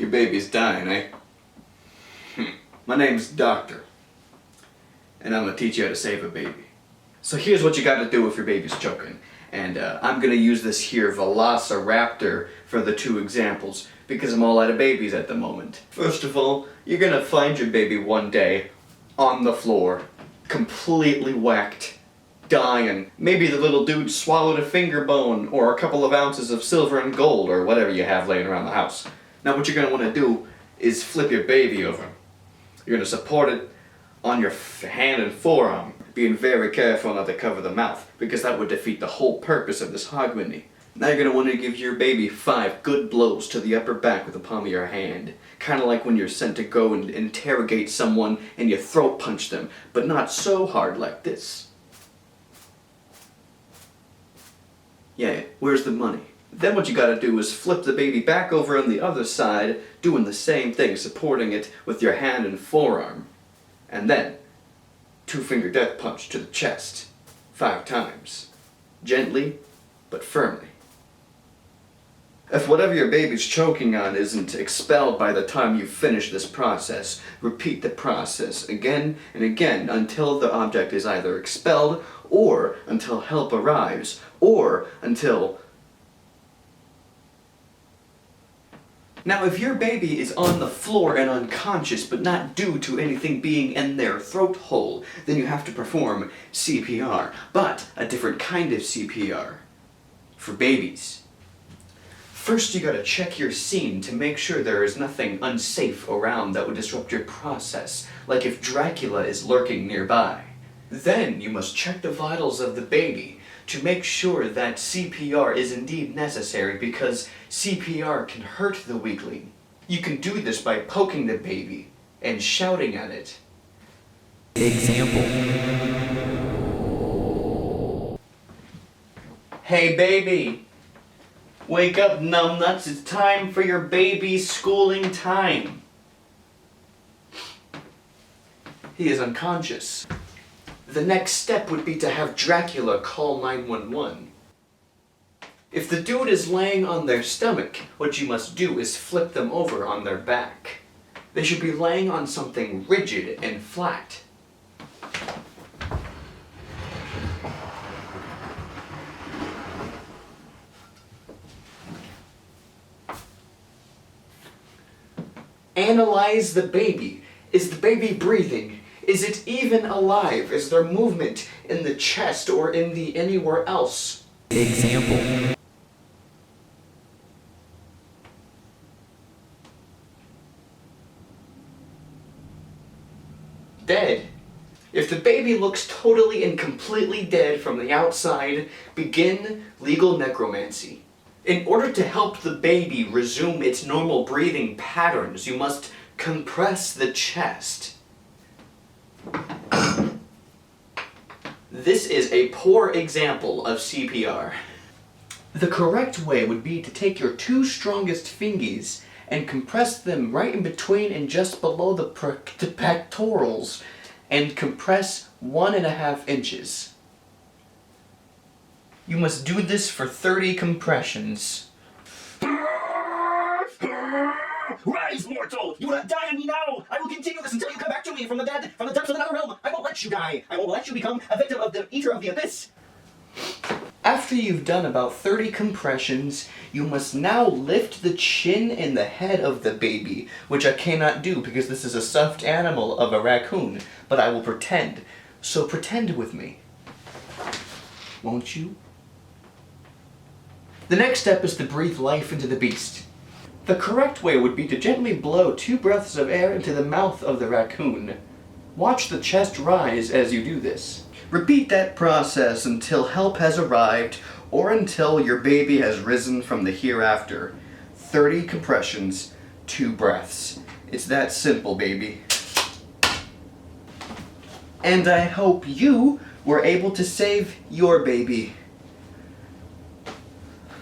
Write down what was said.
Your baby's dying, eh? My name's Doctor, and I'm gonna teach you how to save a baby. So here's what you gotta do if your baby's choking. And I'm gonna use this here Velociraptor for the two examples, because I'm all out of babies at the moment. First of all, you're gonna find your baby one day on the floor, completely whacked, dying. Maybe the little dude swallowed a finger bone, or a couple of ounces of silver and gold, or whatever you have laying around the house. Now what you're gonna wanna do is flip your baby over. You're gonna support it on your hand and forearm, being very careful not to cover the mouth, because that would defeat the whole purpose of this hogmanay. Now you're gonna wanna give your baby 5 good blows to the upper back with the palm of your hand. Kinda like when you're sent to go and interrogate someone and you throat punch them, but not so hard like this. Yeah, where's the money? Then what you gotta do is flip the baby back over on the other side, doing the same thing, supporting it with your hand and forearm. And then, 2-finger death punch to the chest, 5 times. Gently, but firmly. If whatever your baby's choking on isn't expelled by the time you finish this process, repeat the process again and again until the object is either expelled, or until help arrives, or until... Now, if your baby is on the floor and unconscious, but not due to anything being in their throat hole, then you have to perform CPR, but a different kind of CPR, for babies. First, you gotta check your scene to make sure there is nothing unsafe around that would disrupt your process, like if Dracula is lurking nearby. Then, you must check the vitals of the baby to make sure that CPR is indeed necessary, because CPR can hurt the weakling. You can do this by poking the baby and shouting at it. Example. Hey baby! Wake up, numbnuts, it's time for your baby's schooling time. He is unconscious. The next step would be to have Dracula call 911. If the dude is laying on their stomach, what you must do is flip them over on their back. They should be laying on something rigid and flat. Analyze the baby. Is the baby breathing? Is it even alive? Is there movement in the chest or in the anywhere else? Example. Dead. If the baby looks totally and completely dead from the outside, begin legal necromancy. In order to help the baby resume its normal breathing patterns, you must compress the chest. This is a poor example of CPR. The correct way would be to take your 2 strongest fingies and compress them right in between and just below the pectorals, and compress 1.5 inches. You must do this for 30 compressions. Rise, mortal! You will not die on me now! I will continue this until you come back to me from the dead, from the depths of another realm! I won't let you die! I won't let you become a victim of the Eater of the Abyss! After you've done about 30 compressions, you must now lift the chin and the head of the baby, which I cannot do because this is a stuffed animal of a raccoon, but I will pretend. So pretend with me. Won't you? The next step is to breathe life into the beast. The correct way would be to gently blow 2 breaths of air into the mouth of the raccoon. Watch the chest rise as you do this. Repeat that process until help has arrived, or until your baby has risen from the hereafter. 30 compressions, 2 breaths. It's that simple, baby. And I hope you were able to save your baby.